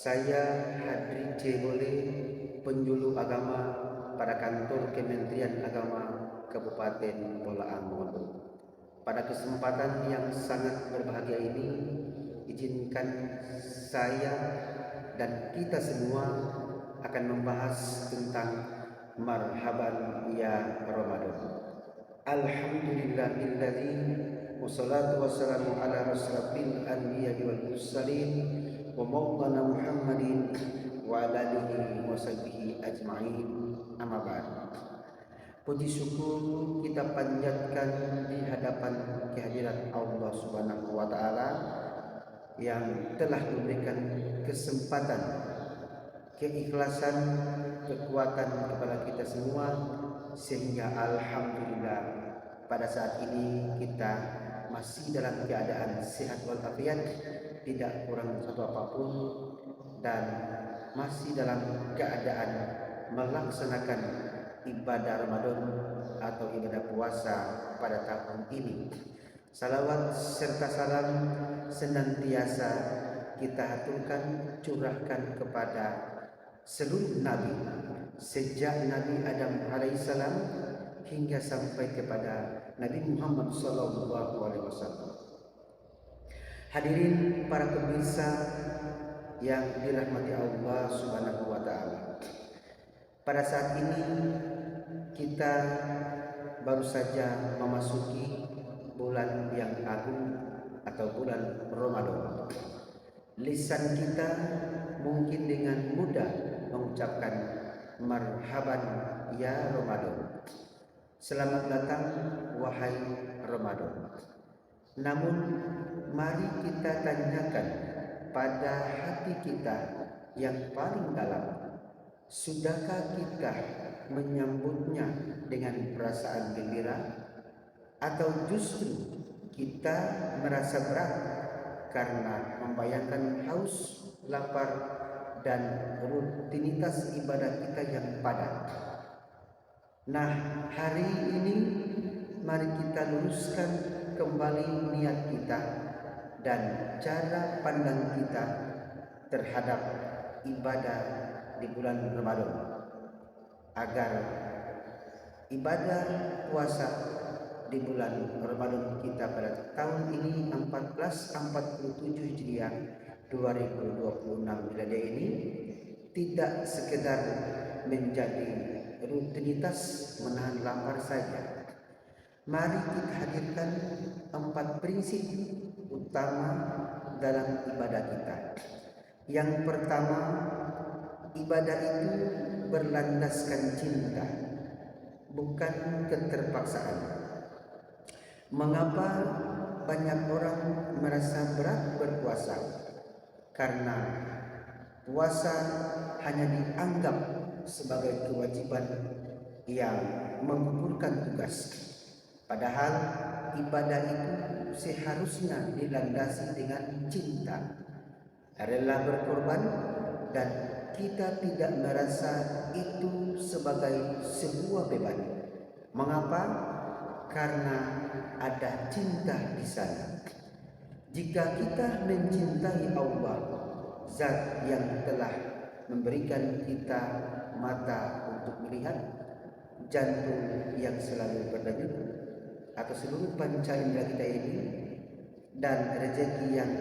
Saya Hadri Cebole, penjulu agama pada kantor Kementerian Agama Kabupaten Bolaang Mongondo. Pada kesempatan yang sangat berbahagia ini, izinkan saya dan kita semua akan membahas tentang marhaban ya Ramadan. Alhamdulillahilladzi wassalatu wassalamu ala asyrafil anbiya'i wal mursalin wa maulana Muhammadin wa ala alihi wa sahbihi ajma'in. Amma ba'd. Puji syukur kita panjatkan di hadapan kehadirat Allah Subhanahu wa taala yang telah memberikan kesempatan, keikhlasan, kekuatan kepada kita semua, sehingga alhamdulillah pada saat ini kita masih dalam keadaan sehat walafiat, tidak kurang satu apapun, dan masih dalam keadaan melaksanakan ibadah Ramadan atau ibadah puasa pada tahun ini. Salawat serta salam senantiasa kita haturkan, curahkan kepada seluruh nabi sejak Nabi Adam alaihissalam hingga sampai kepada Nabi Muhammad SAW. Hadirin para pemirsa yang dirahmati Allah Subhanahu wa taala. Pada saat ini kita baru saja memasuki bulan yang agung atau bulan Ramadan. Lisan kita mungkin dengan mudah mengucapkan marhaban ya Ramadan. Selamat datang wahai Ramadan. Namun mari kita tanyakan pada hati kita yang paling dalam, sudahkah kita menyambutnya dengan perasaan gembira, atau justru kita merasa berat karena membayangkan haus, lapar, dan rutinitas ibadah kita yang padat. Nah, hari ini mari kita luruskan kembali niat kita dan cara pandang kita terhadap ibadah di bulan Ramadan, agar ibadah puasa di bulan Ramadan kita pada tahun ini 1447 Hijriah 2026 Miladiah ini tidak sekedar menjadi rutinitas menahan lapar saja. Mari kita hadirkan 4 prinsip utama dalam ibadah kita. Yang pertama, ibadah itu berlandaskan cinta, bukan keterpaksaan. Mengapa banyak orang merasa berat berpuasa? Karena puasa hanya dianggap sebagai kewajiban yang menggugurkan tugas. Padahal ibadah itu seharusnya dilandasi dengan cinta, rela berkorban, dan kita tidak merasa itu sebagai sebuah beban. Mengapa? Karena ada cinta di sana. Jika kita mencintai Allah, Zat yang telah memberikan kita mata untuk melihat, jantung yang selalu berdenyut, atau seluruh panca indera kita ini, dan rezeki yang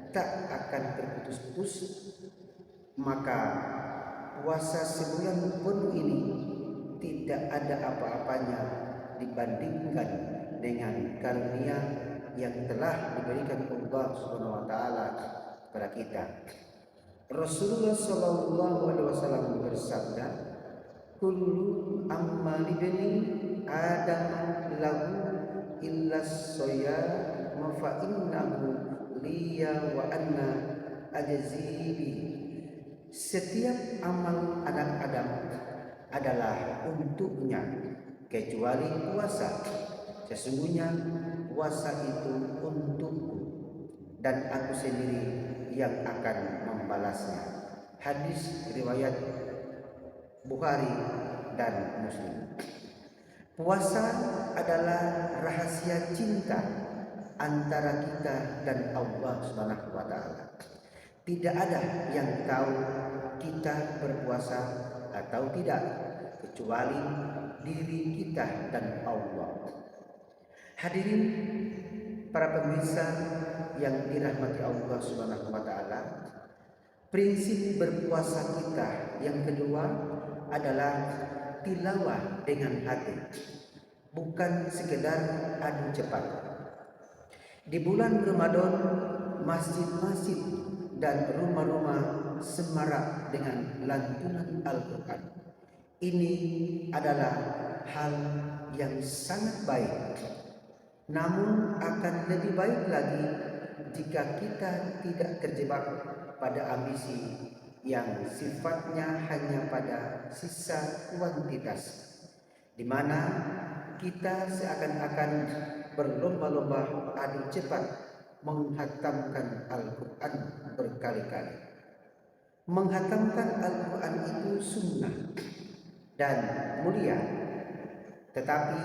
tak akan terputus-putus, maka puasa sebulan penuh ini tidak ada apa-apanya dibandingkan dengan karunia yang telah diberikan Allah Subhanahu wa taala kepada kita. Rasulullah sallallahu alaihi wasallam bersabda, "Kullu amali bani Adam lahu illa shayyam fa innahu liya wa anna ajzibi." Setiap amal anak Adam adalah untuknya kecuali puasa. Sesungguhnya puasa itu untukku dan aku sendiri yang akan membalasnya. Hadis riwayat Bukhari dan Muslim. Puasa adalah rahasia cinta antara kita dan Allah Subhanahu wa taala. Tidak ada yang tahu kita berpuasa atau tidak, kecuali diri kita dan Allah. Hadirin para pemirsa yang dirahmati Allah Subhanahu wa taala, prinsip berpuasa kita yang kedua adalah tilawah dengan hati, bukan sekedar adu cepat. Di bulan Ramadan, masjid-masjid dan rumah-rumah semarak dengan lantunan Al-Quran. Ini adalah hal yang sangat baik. Namun akan lebih baik lagi jika kita tidak terjebak pada ambisi yang sifatnya hanya pada sisa kuantitas, di mana kita seakan-akan berlomba-lomba adu cepat menghatamkan Al-Quran berkali-kali. Menghatamkan Al-Quran itu sunnah dan mulia, tetapi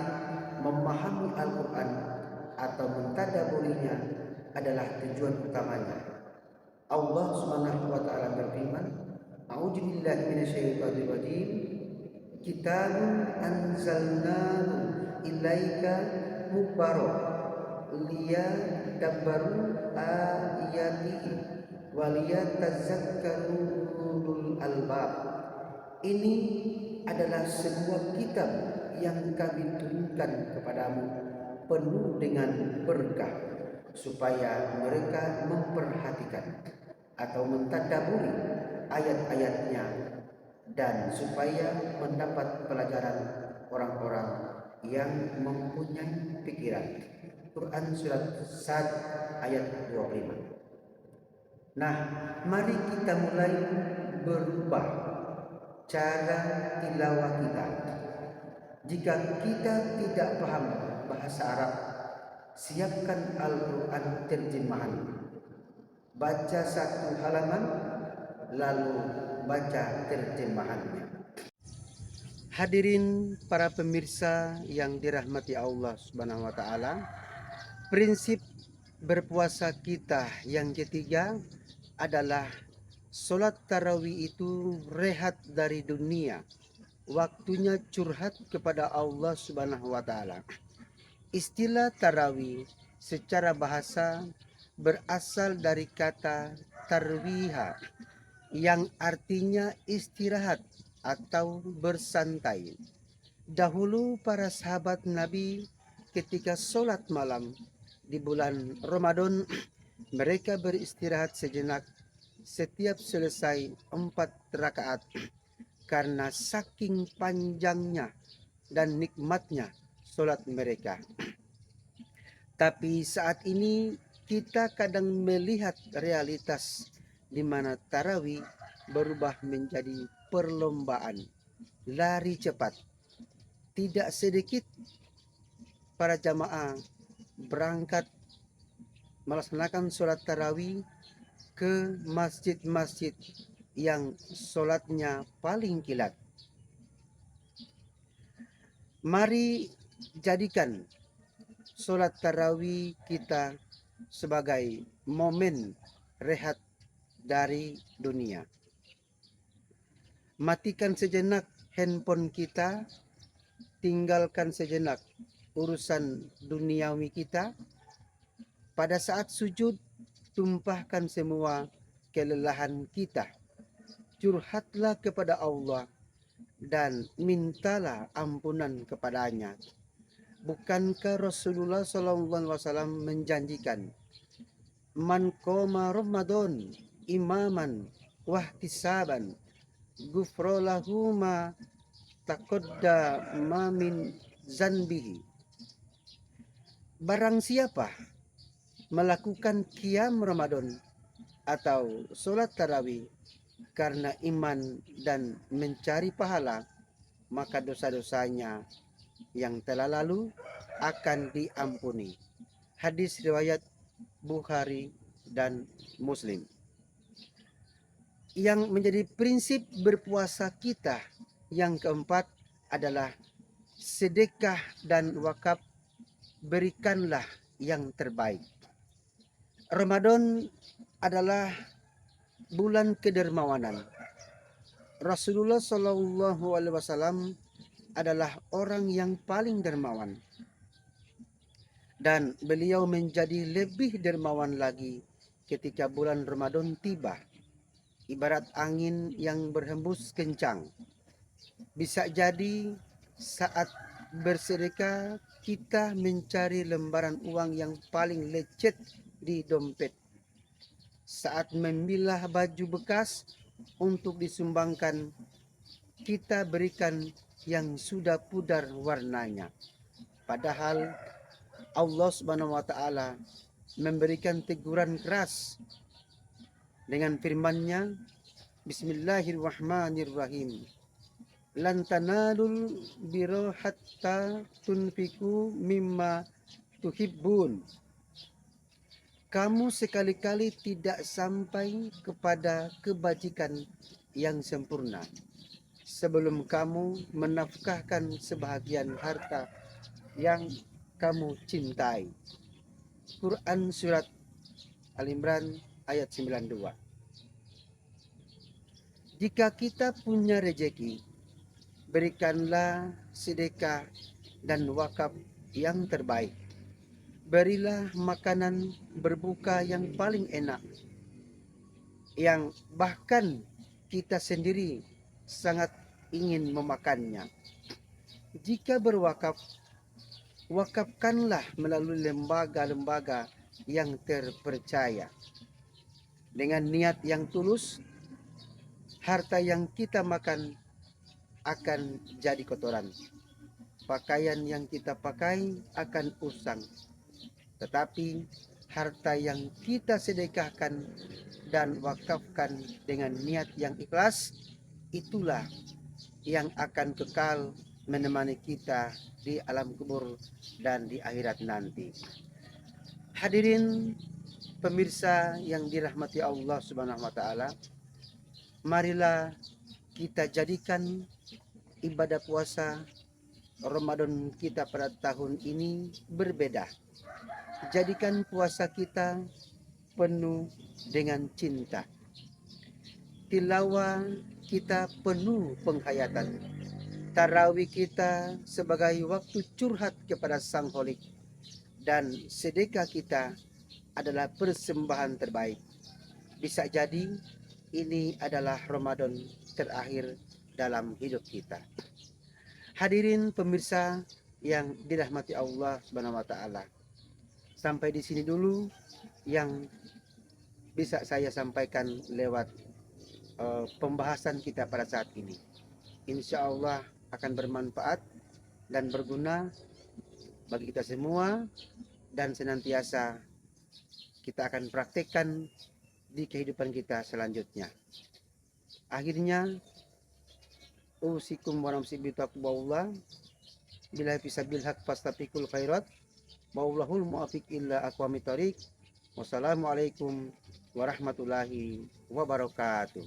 memahami Al-Quran atau mentadaburinya adalah tujuan utamanya. Allah Subhanahu wa taala berfirman, "A'udzubillahi minasyaitonir rajim. Kitabun anzalnahu ilaika mubarak liyadabbaru ayatihi waliyatazakkaru ulul albab." Ini adalah sebuah kitab yang kami turunkan kepadamu penuh dengan berkah, supaya mereka memperhatikan atau mentadaburi ayat-ayatnya, dan supaya mendapat pelajaran orang-orang yang mempunyai pikiran. Quran surat 1 ayat 25. Nah, mari kita mulai berubah cara tilawah kita. Jika kita tidak paham bahasa Arab, siapkan Al-Quran terjemahan. Baca satu halaman, lalu baca terjemahannya. Hadirin para pemirsa yang dirahmati Allah Subhanahu wa taala, prinsip berpuasa kita yang ketiga adalah sholat tarawih itu rehat dari dunia. Waktunya curhat kepada Allah Subhanahu wa taala. Istilah tarawih secara bahasa berasal dari kata tarwiha yang artinya istirahat atau bersantai. Dahulu para sahabat Nabi ketika sholat malam di bulan Ramadan, mereka beristirahat sejenak setiap selesai 4 rakaat karena saking panjangnya dan nikmatnya sholat mereka. Tapi saat ini kita kadang melihat realitas di mana tarawih berubah menjadi perlombaan, lari cepat. Tidak sedikit para jamaah berangkat melaksanakan sholat tarawih ke masjid-masjid yang sholatnya paling kilat. Mari jadikan sholat tarawih kita sebagai momen rehat dari dunia. Matikan sejenak handphone kita, tinggalkan sejenak urusan duniawi kita. Pada saat sujud, tumpahkan semua kelelahan kita. Curhatlah kepada Allah dan mintalah ampunan kepadanya. Bukankah Rasulullah SAW menjanjikan, "Man qoma Ramadan imaman wahtisaban ghufrolahu ma taqaddama min zanbihi." Barang siapa melakukan qiyam Ramadan atau sholat tarawih karena iman dan mencari pahala, maka dosa-dosanya yang telah lalu akan diampuni. Hadis riwayat Bukhari dan Muslim. Yang menjadi prinsip berpuasa kita yang keempat adalah sedekah dan wakaf. Berikanlah yang terbaik. Ramadan adalah bulan kedermawanan. Rasulullah Shallallahu Alaihi Wasallam adalah orang yang paling dermawan, dan beliau menjadi lebih dermawan lagi ketika bulan Ramadan tiba. Ibarat angin yang berhembus kencang. Bisa jadi saat bersedekah kita mencari lembaran uang yang paling lecet di dompet. Saat memilah baju bekas untuk disumbangkan, kita berikan yang sudah pudar warnanya. Padahal Allah Subhanahu wa taala memberikan teguran keras dengan firman-Nya, Bismillahirrahmanirrahim. Lan tanalul birra hatta tunfiku mimma tuhibbun. Kamu sekali-kali tidak sampai kepada kebajikan yang sempurna sebelum kamu menafkahkan sebahagian harta yang kamu cintai. Quran Surat Al-Imran ayat 92. Jika kita punya rejeki, berikanlah sedekah dan wakaf yang terbaik. Berilah makanan berbuka yang paling enak, yang bahkan kita sendiri sangat ingin memakannya. Jika berwakaf, wakafkanlah melalui lembaga-lembaga yang terpercaya. Dengan niat yang tulus, harta yang kita makan akan jadi kotoran. Pakaian yang kita pakai akan usang. Tetapi harta yang kita sedekahkan dan wakafkan dengan niat yang ikhlas, itulah yang akan kekal menemani kita di alam kubur dan di akhirat nanti. Hadirin pemirsa yang dirahmati Allah Subhanahu wa taala, marilah kita jadikan ibadah puasa Ramadan kita pada tahun ini berbeda. Jadikan puasa kita penuh dengan cinta. Tilawah kita penuh penghayatan. Tarawih kita sebagai waktu curhat kepada Sang Holik. Dan sedekah kita adalah persembahan terbaik. Bisa jadi ini adalah Ramadan terakhir dalam hidup kita. Hadirin pemirsa yang dirahmati Allah Subhanahu wa taala. Sampai di sini dulu yang bisa saya sampaikan lewat pembahasan kita pada saat ini. Insya Allah akan bermanfaat dan berguna bagi kita semua, dan senantiasa kita akan praktekkan di kehidupan kita selanjutnya. Akhirnya, usikum warahmatullahi wabarakatuh. Bila fisabil haq fastabiqul khairat. Wallahul muwaffiq illa aqwamit thoriq. Wassalamualaikum warahmatullahi wabarakatuh.